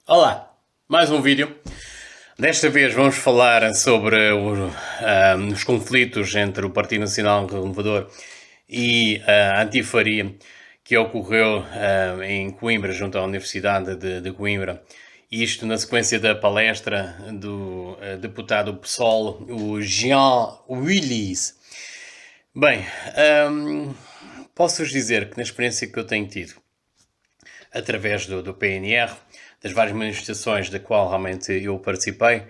Olá, mais um vídeo. Desta vez vamos falar sobre os conflitos entre o Partido Nacional Renovador e a Antifaria que ocorreu em Coimbra, junto à Universidade de Coimbra. Isto na sequência da palestra do deputado PSOL, o Jean Willis. Bem, ahm, posso-vos dizer que na experiência que eu tenho tido através do PNR, das várias manifestações da qual realmente eu participei.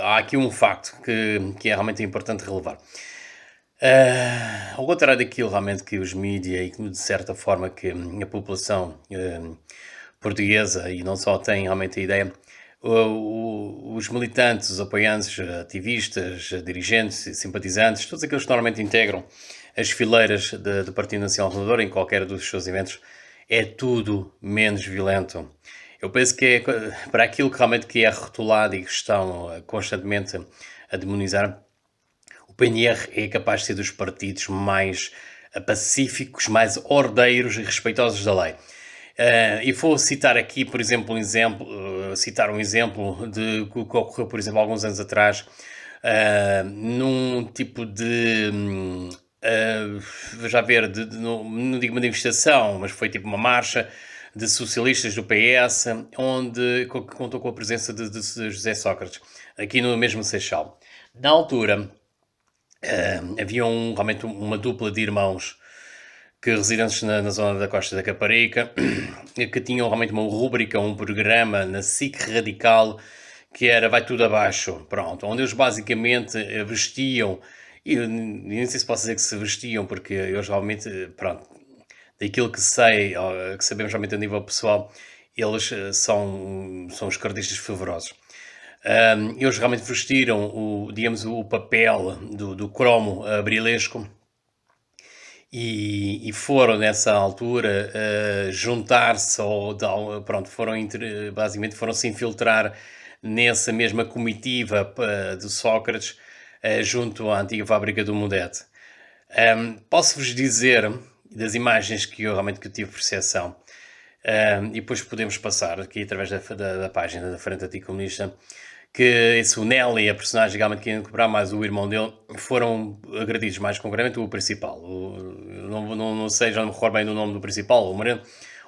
Há aqui um facto que é realmente importante relevar. Ao contrário daquilo realmente que os mídias e que, de certa forma, que a população portuguesa, e não só tem realmente a ideia, os militantes, os apoiantes, ativistas, dirigentes, simpatizantes, todos aqueles que normalmente integram as fileiras do Partido Nacional Renovador em qualquer dos seus eventos, é tudo menos violento. Eu penso que é para aquilo que realmente que é rotulado e que estão constantemente a demonizar, o PNR é capaz de ser dos partidos mais pacíficos, mais ordeiros e respeitosos da lei. E vou citar aqui, por exemplo, citar um exemplo de que ocorreu, por exemplo, alguns anos atrás, num tipo de, já ver, não digo manifestação, mas foi tipo uma marcha de socialistas do PS, onde contou com a presença de José Sócrates, aqui no mesmo Seixal. Na altura, havia realmente uma dupla de irmãos que residentes na zona da Costa da Caparica, que tinham realmente uma rúbrica, um programa na SIC Radical, que era Vai Tudo Abaixo, pronto, onde eles basicamente vestiam, e nem sei se posso dizer que se vestiam, porque eu realmente, pronto, daquilo que sei, que sabemos realmente a nível pessoal, eles são esquerdistas fervorosos. Eles realmente vestiram digamos, o papel do cromo brilesco e foram nessa altura juntar-se pronto, basicamente foram se infiltrar nessa mesma comitiva de Sócrates junto à antiga fábrica do Mudete. Posso-vos dizer das imagens que eu realmente que tive percepção, e depois podemos passar aqui através da página da Frente Anticomunista, que esse o Nelly, a personagem realmente que ia cobrar, mais o irmão dele, foram agredidos, mais concretamente o principal. Não sei, já não me recordo bem do nome do principal, o Moreno,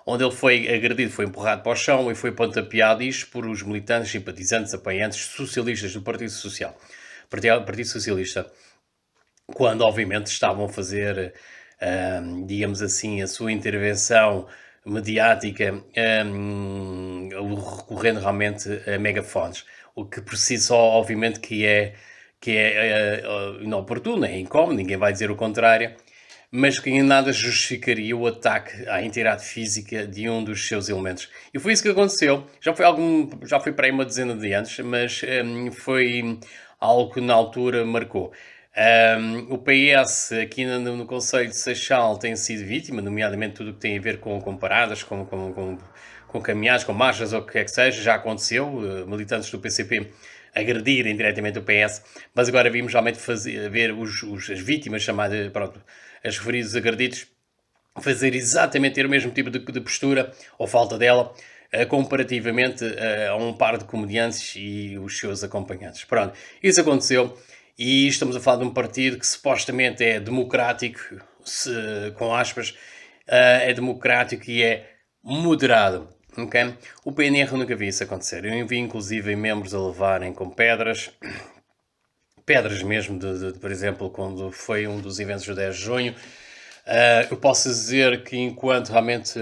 onde ele foi agredido, foi empurrado para o chão e foi pontapeado, isto por os militantes, simpatizantes, apoiantes socialistas do Partido Social. Partido Socialista, quando obviamente estavam a fazer, digamos assim, a sua intervenção mediática, recorrendo realmente a megafones, o que por si só, obviamente, que é inoportuno, é incómodo, ninguém vai dizer o contrário, mas que em nada justificaria o ataque à integridade física de um dos seus elementos. E foi isso que aconteceu. Já foi para aí uma dezena de anos, mas foi algo que na altura marcou. O PS aqui no Conselho de Seixal tem sido vítima, nomeadamente tudo o que tem a ver com paradas, com caminhadas, com marchas ou o que quer que seja, já aconteceu, militantes do PCP agredirem diretamente o PS, mas agora vimos realmente ver as vítimas, chamadas, pronto, as referidos agredidos, fazer exatamente ter o mesmo tipo de postura, ou falta dela, comparativamente a um par de comediantes e os seus acompanhantes. Pronto, isso aconteceu e estamos a falar de um partido que supostamente é democrático, com aspas, é democrático e é moderado. Okay? O PNR nunca vi isso acontecer. Eu vi inclusive membros a levarem com pedras mesmo, por exemplo, quando foi um dos eventos do 10 de junho. Eu posso dizer que enquanto realmente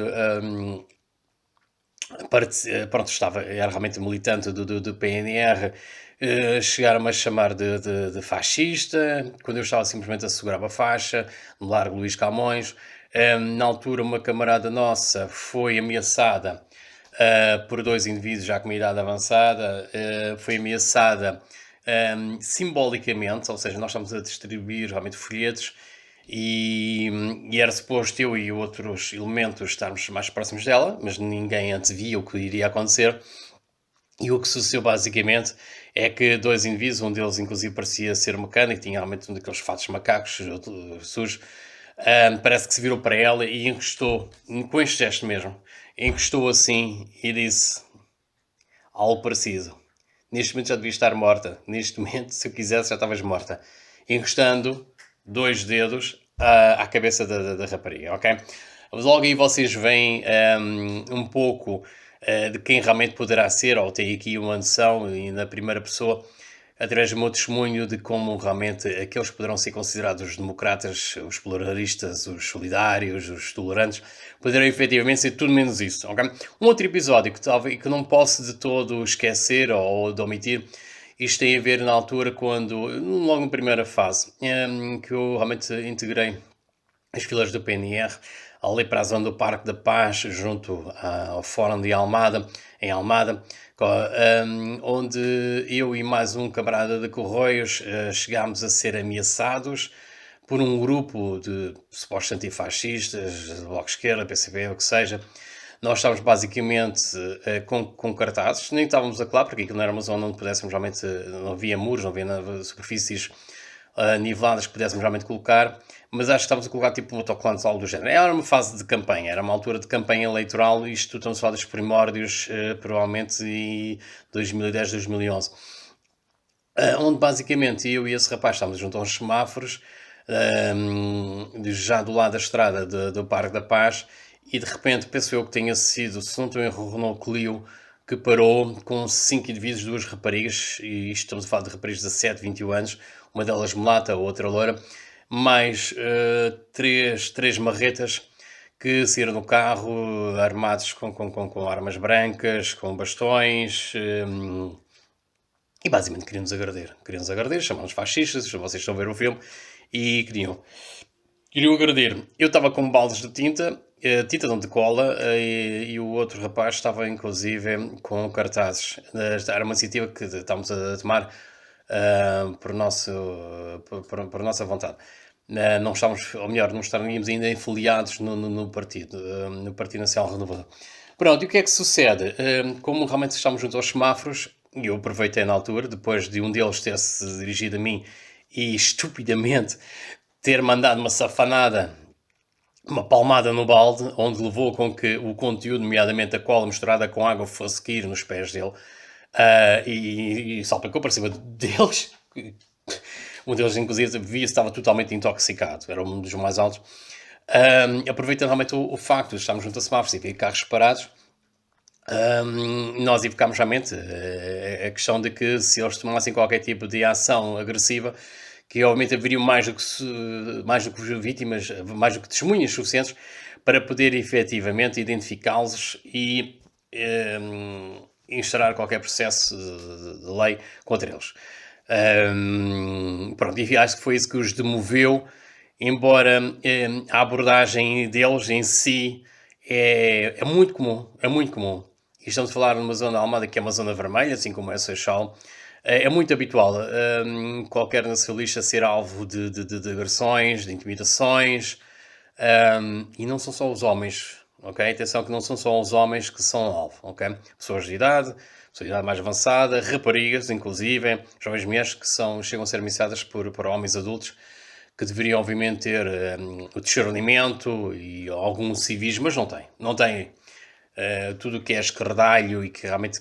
pronto, era realmente militante do PNR, chegaram-me a chamar de fascista, quando eu estava simplesmente a segurar a faixa, no Largo Luís Camões. Na altura, uma camarada nossa foi ameaçada por dois indivíduos já com uma idade avançada, foi ameaçada simbolicamente, ou seja, nós estamos a distribuir realmente folhetos e era suposto eu e outros elementos estarmos mais próximos dela, mas ninguém antevia o que iria acontecer. E o que sucedeu basicamente é que dois indivíduos, um deles inclusive parecia ser mecânico, tinha realmente um daqueles fatos macacos sujos, Parece que se virou para ela e encostou, com este gesto mesmo, encostou assim e disse algo parecido. Neste momento já devia estar morta. Neste momento, se eu quisesse, já estavas morta. Encostando 2 dedos à cabeça da rapariga, ok? Mas logo aí vocês veem um pouco de quem realmente poderá ser, ou tem aqui uma noção, e na primeira pessoa, através do meu testemunho, de como realmente aqueles que poderão ser considerados os democratas, os pluralistas, os solidários, os tolerantes, poderão efetivamente ser tudo menos isso, ok? Um outro episódio que, talvez, que não posso de todo esquecer ou de omitir, isto tem a ver na altura quando, logo na primeira fase, que eu realmente integrei as filas do PNR, ali para a zona do Parque da Paz, junto ao Fórum de Almada, em Almada, onde eu e mais um camarada de Correios chegámos a ser ameaçados por um grupo de supostos antifascistas, Bloco de Esquerda, PCP, o que seja. Nós estávamos basicamente com cartazes, nem estávamos a colar, porque aquilo não era uma zona onde pudéssemos realmente, não havia muros, não havia superfícies niveladas que pudéssemos realmente colocar, mas acho que estávamos a colocar tipo um autocolantes, algo do género. Era uma fase de campanha, era uma altura de campanha eleitoral, isto estamos a falar dos primórdios, provavelmente, em 2010, 2011. Onde basicamente eu e esse rapaz estávamos junto a uns semáforos, já do lado da estrada do Parque da Paz, e de repente penso eu que tenha sido, se não estou em erro, o Renault Clio, que parou com 5 indivíduos, 2 raparigas, e isto estamos a falar de raparigas de 17, 21 anos, uma delas mulata, a outra loira, mais três marretas que saíram do carro armados com armas brancas, com bastões, e basicamente queriam-nos agredir. Queriam-nos agredir, chamavam-nos fascistas, vocês estão a ver o filme, e queriam agredir. Eu estava com baldes de tinta, tinta não de cola, e o outro rapaz estava inclusive com cartazes. Era uma iniciativa que estávamos a tomar por nossa vontade. Não estávamos, ou melhor, não estaríamos ainda afiliados no partido, no Partido Nacional Renovador. Pronto, e o que é que sucede? Como realmente estávamos junto aos semáforos, e eu aproveitei na altura, depois de um deles ter-se dirigido a mim e estupidamente ter mandado uma safanada, uma palmada no balde, onde levou com que o conteúdo, nomeadamente a cola misturada com água, fosse cair nos pés dele, e salpicou para cima deles. Um deles, inclusive, via estava totalmente intoxicado, era um dos mais altos. Aproveitando realmente o facto de estarmos junto a semáforos e ver carros parados, nós evocámos realmente a questão de que se eles tomassem qualquer tipo de ação agressiva, que obviamente haveriam mais do que vítimas, mais do que testemunhas suficientes para poder efetivamente identificá-los e instaurar qualquer processo de lei contra eles. Pronto, e acho que foi isso que os demoveu, embora a abordagem deles em si é muito comum, é muito comum. E estamos a falar numa zona Almada que é uma zona vermelha, assim como é Seixal. É muito habitual qualquer nacionalista ser alvo de agressões, de intimidações, e não são só os homens, ok? Atenção que não são só os homens que são alvo, ok? Pessoas de idade mais avançada, raparigas, inclusive, jovens mulheres que chegam a ser ameaçadas por homens adultos que deveriam, obviamente, ter o discernimento e algum civismo, mas não têm. Não têm. Tudo o que é esquerdalho e que realmente,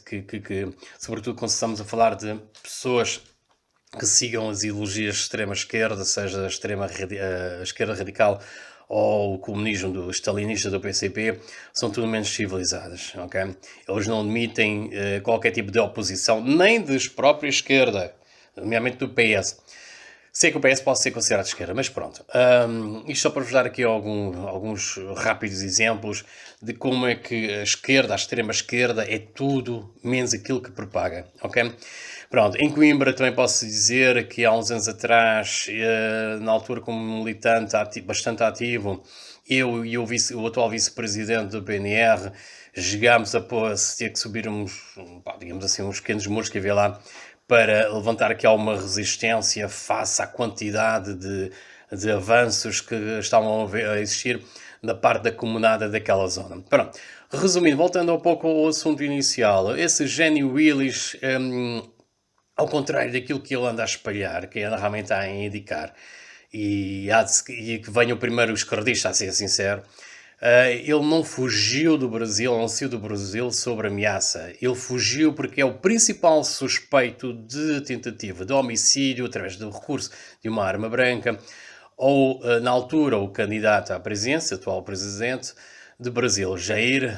sobretudo quando estamos a falar de pessoas que sigam as ideologias de extrema esquerda, seja a esquerda radical ou o comunismo do stalinista do PCP, são tudo menos civilizadas, ok? Eles não admitem qualquer tipo de oposição, nem das própria esquerda, nomeadamente do PS. Sei que o PS pode ser considerado de esquerda, mas pronto. Isto só para vos dar aqui alguns rápidos exemplos de como é que a esquerda, a extrema esquerda, é tudo menos aquilo que propaga, ok? Pronto, em Coimbra também posso dizer que há uns anos atrás, na altura como militante bastante ativo, eu e o atual vice-presidente do PNR chegámos a ter que subir digamos assim, uns pequenos muros que havia lá para levantar aqui alguma resistência face à quantidade de avanços que estavam a existir da parte da comunidade daquela zona. Pronto, resumindo, voltando um pouco ao assunto inicial, esse Jenny Willis, ao contrário daquilo que ele anda a espalhar, que anda realmente a indicar, e que venha o primeiro esquerdista, a ser sincero. Ele não fugiu do Brasil, não saiu do Brasil sobre ameaça. Ele fugiu porque é o principal suspeito de tentativa de homicídio através do recurso de uma arma branca, ou, na altura, o candidato à presidência, atual presidente de Brasil, Jair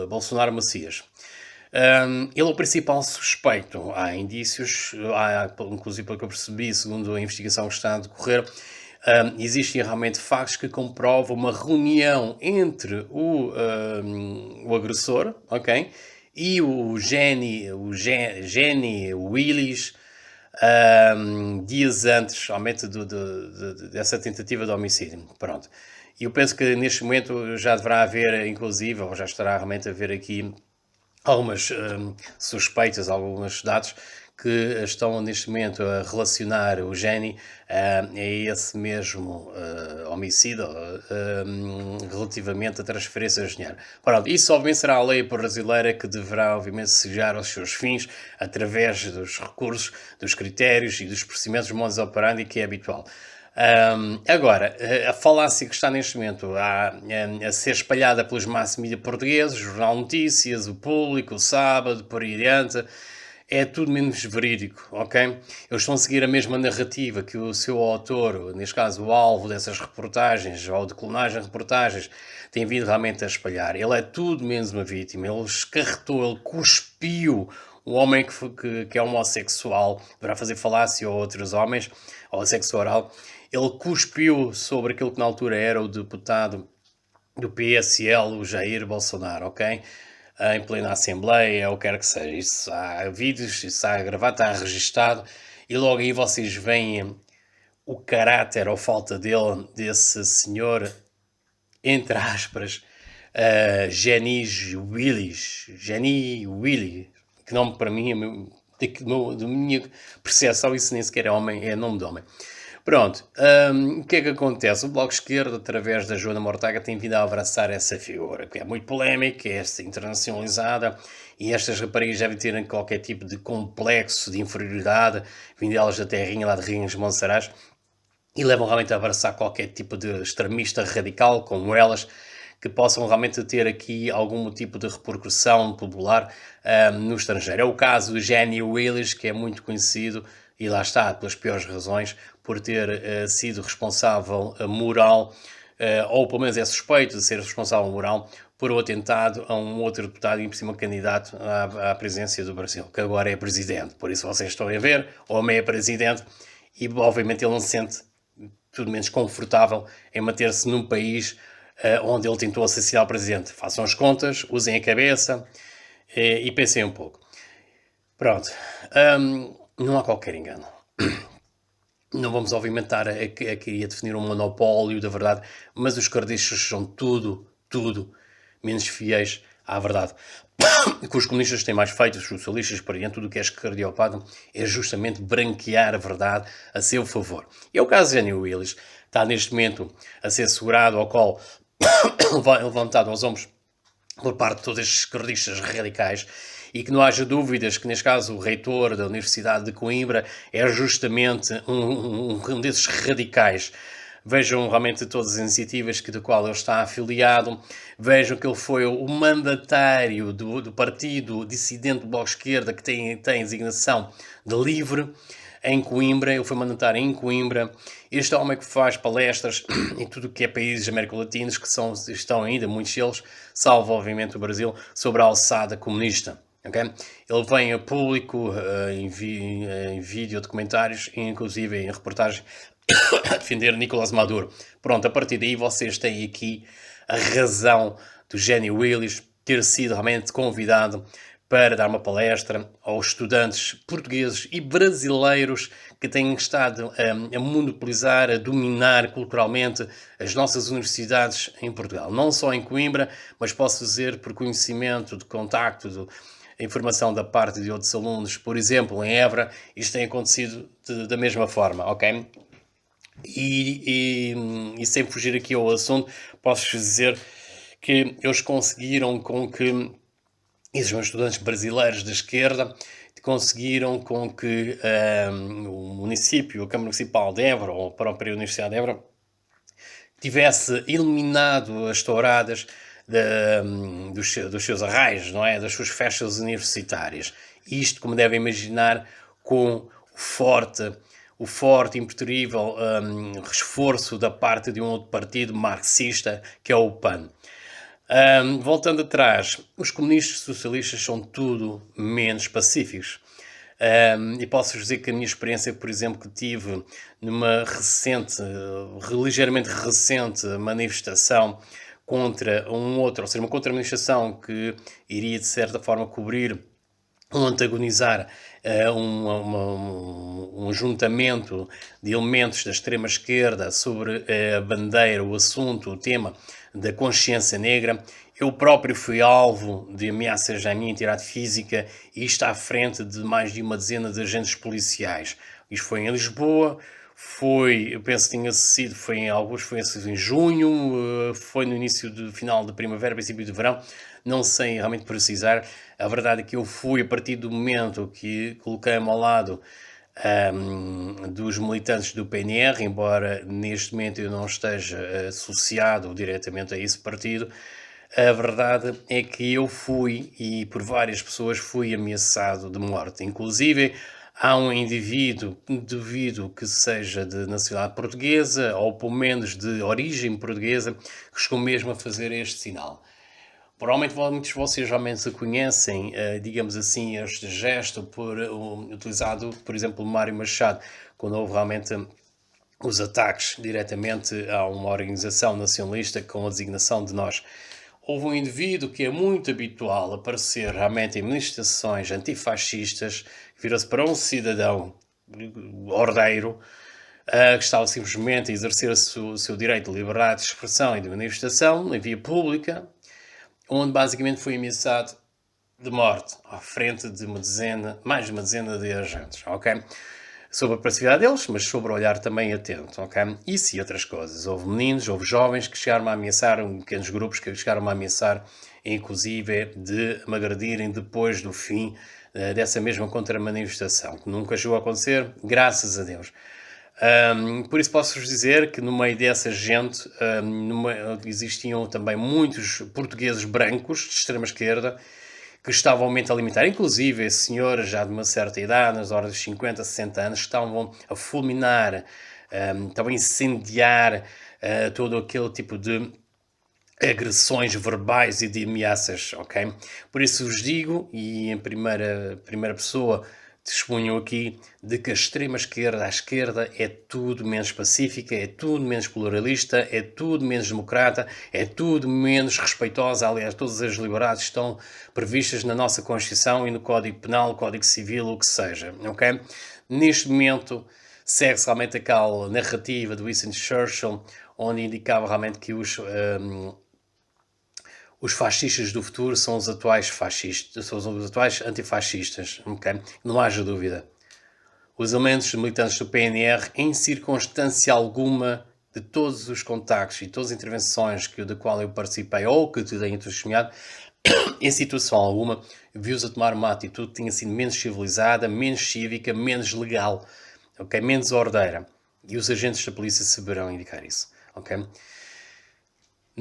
Bolsonaro Macias. Ele é o principal suspeito. Há indícios, inclusive pelo que eu percebi, segundo a investigação que está a decorrer, existem realmente factos que comprovam uma reunião entre o agressor, ok? E o Geni Willis, dias antes, realmente, dessa tentativa de homicídio. Pronto. E eu penso que neste momento já deverá haver, inclusive, ou já estará realmente a haver aqui algumas suspeitas, alguns dados que estão neste momento a relacionar o Geni a esse mesmo homicídio relativamente a transferências de dinheiro. Pronto, isso obviamente será a lei brasileira que deverá obviamente chegar aos seus fins através dos recursos, dos critérios e dos procedimentos modus operandi que é habitual. Agora, a falácia que está neste momento a ser espalhada pelos mass media portugueses, o Jornal Notícias, o Público, o Sábado, por aí adiante, é tudo menos verídico, ok? Eles estão a seguir a mesma narrativa que o seu autor, neste caso o alvo dessas reportagens, ou de clonagem de reportagens, tem vindo realmente a espalhar. Ele é tudo menos uma vítima, ele escarretou, ele cuspiu o homem que é homossexual, deverá fazer falácia a outros homens, ou sexo oral. Ele cuspiu sobre aquilo que na altura era o deputado do PSL, o Jair Bolsonaro, ok? Em plena Assembleia, ou quer que seja. Isso há vídeos, isso está gravado, está registado, e logo aí vocês veem o caráter ou falta dele, desse senhor, entre aspas, Geni Willy, que nome para mim, da minha percepção, isso nem sequer é homem, é nome de homem. Pronto, o que é que acontece? O Bloco Esquerdo, através da Joana Mortágua, tem vindo a abraçar essa figura, que é muito polémica, é internacionalizada, e estas raparigas devem ter qualquer tipo de complexo de inferioridade, vindo delas da terrinha lá de Rinhos Monsaraz, e levam realmente a abraçar qualquer tipo de extremista radical, como elas, que possam realmente ter aqui algum tipo de repercussão popular no estrangeiro. É o caso do Geni Willis, que é muito conhecido, e lá está, pelas piores razões, por ter sido responsável moral, ou pelo menos é suspeito de ser responsável moral, por um atentado a um outro deputado e por cima candidato à presidência do Brasil, que agora é presidente. Por isso vocês estão a ver, o homem é presidente e obviamente ele não se sente tudo menos confortável em manter-se num país onde ele tentou assassinar o presidente. Façam as contas, usem a cabeça e pensem um pouco. Pronto, não há qualquer engano. Não vamos obviamente estar aqui a definir um monopólio da verdade, mas os cardistas são tudo menos fiéis à verdade. Que os comunistas têm mais feito, os socialistas, por exemplo, tudo o que é escardiopado, é justamente branquear a verdade a seu favor. E é o caso de Geni Willis, está neste momento a ser segurado ao colo, levantado aos ombros por parte de todos estes esquerdistas radicais, e que não haja dúvidas que, neste caso, o reitor da Universidade de Coimbra é justamente um desses radicais. Vejam realmente todas as iniciativas da qual ele está afiliado, vejam que ele foi o mandatário do partido dissidente do Bloco de Esquerda, que tem designação de LIVRE, em Coimbra. Ele foi mandatário em Coimbra. Este homem que faz palestras em tudo o que é países americanos que estão ainda, muitos deles, salvo obviamente o Brasil, sobre a alçada comunista. Okay? Ele vem a público, em vídeo, documentários, inclusive em reportagens, a defender Nicolás Maduro. Pronto, a partir daí vocês têm aqui a razão do Geni Willis ter sido realmente convidado para dar uma palestra aos estudantes portugueses e brasileiros que têm estado a monopolizar, a dominar culturalmente as nossas universidades em Portugal. Não só em Coimbra, mas posso dizer por conhecimento, de contacto, informação da parte de outros alunos, por exemplo, em Évora, isto tem acontecido da mesma forma, ok? E sem fugir aqui ao assunto, posso dizer que eles conseguiram com que esses meus estudantes brasileiros da esquerda conseguiram com que o município, a Câmara Municipal de Évora, ou a própria Universidade de Évora, tivesse eliminado as touradas dos seus arraios, não é? Das suas festas universitárias. Isto, como devem imaginar, com o forte e imperturbável esforço da parte de um outro partido marxista, que é o PAN. Voltando atrás, os comunistas e socialistas são tudo menos pacíficos. E posso dizer que a minha experiência, por exemplo, que tive numa ligeiramente recente manifestação contra um outro, ou seja, uma contra-manifestação que iria de certa forma cobrir ou antagonizar um juntamento de elementos da extrema-esquerda sobre a bandeira, o assunto, o tema da consciência negra. Eu próprio fui alvo de ameaças à minha integridade física e isto à frente de mais de uma dezena de agentes policiais. Isto foi em Lisboa, eu penso que foi em junho, foi no início do final de primavera, princípio de verão, não sei realmente precisar. A verdade é que eu fui, a partir do momento que coloquei-me ao lado dos militantes do PNR, embora neste momento eu não esteja associado diretamente a esse partido, a verdade é que eu fui, e por várias pessoas, fui ameaçado de morte. Inclusive, há um indivíduo, duvido que seja de nacionalidade portuguesa, ou pelo menos de origem portuguesa, que chegou mesmo a fazer este sinal. Provavelmente muitos de vocês realmente conhecem, digamos assim, este gesto utilizado, por exemplo, por Mário Machado, quando houve realmente os ataques diretamente a uma organização nacionalista com a designação de nós. Houve um indivíduo que é muito habitual aparecer realmente em manifestações antifascistas, que virou-se para um cidadão ordeiro, que estava simplesmente a exercer o seu direito de liberdade de expressão e de manifestação em via pública, onde basicamente foi ameaçado de morte à frente de mais de uma dezena de agentes, ok? Sobre a passividade deles, mas sobre o olhar também atento, ok? Isso e outras coisas. Houve meninos, houve jovens que chegaram a ameaçar, pequenos grupos que chegaram a ameaçar, inclusive de me agredirem depois do fim dessa mesma contra-manifestação, que nunca chegou a acontecer, graças a Deus. Por isso posso-vos dizer que no meio dessa gente existiam também muitos portugueses brancos de extrema-esquerda que estavam a alimentar, inclusive senhoras já de uma certa idade, nas horas dos 50, 60 anos, que estavam a fulminar, estavam a incendiar todo aquele tipo de agressões verbais e de ameaças, ok? Por isso vos digo, e em primeira pessoa, testemunho aqui de que a extrema-esquerda, a esquerda, é tudo menos pacífica, é tudo menos pluralista, é tudo menos democrata, é tudo menos respeitosa. Aliás, todas as liberdades estão previstas na nossa Constituição e no Código Penal, Código Civil, o que seja, ok? Neste momento, segue-se realmente aquela narrativa de Winston Churchill, onde indicava realmente que os fascistas do futuro são os atuais fascistas, são os atuais antifascistas, ok? Não haja dúvida. Os elementos militantes do PNR, em circunstância alguma, de todos os contactos e todas as intervenções de qual eu participei ou que tenho testemunhado, em situação alguma, viu-os a tomar uma atitude que tinha sido menos civilizada, menos cívica, menos legal, ok? Menos ordeira. E os agentes da polícia saberão indicar isso, ok?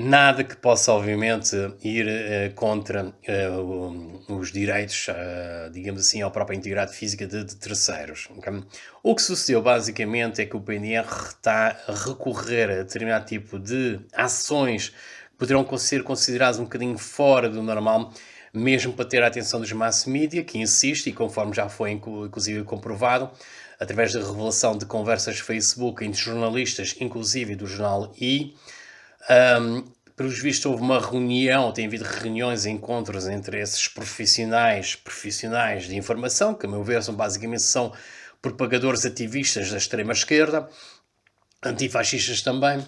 Nada que possa, obviamente, ir contra os direitos, digamos assim, à própria integridade física de terceiros. Okay? O que sucedeu, basicamente, é que o PNR está a recorrer a determinado tipo de ações que poderão ser consideradas um bocadinho fora do normal, mesmo para ter a atenção dos mass media, que insiste, e conforme já foi inclusive comprovado, através da revelação de conversas Facebook entre jornalistas, inclusive do jornal I, pelos vistos houve uma reunião, tem havido reuniões e encontros entre esses profissionais de informação, que a meu ver são propagadores ativistas da extrema-esquerda, antifascistas também,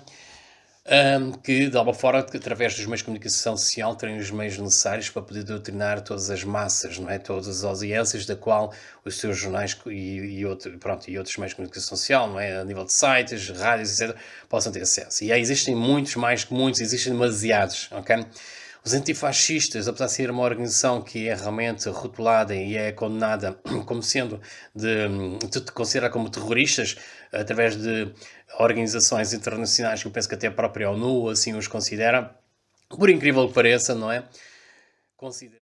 que de alguma forma, através dos meios de comunicação social, têm os meios necessários para poder doutrinar todas as massas, não é? Todas as audiências da qual os seus jornais e outros meios de comunicação social, não é? A nível de sites, rádios, etc., possam ter acesso. E aí existem muitos, mais que muitos, existem demasiados, ok? Os antifascistas, apesar de ser uma organização que é realmente rotulada e é condenada como sendo considerada como terroristas, através de organizações internacionais, que eu penso que até a própria ONU assim os considera, por incrível que pareça, não é? Considera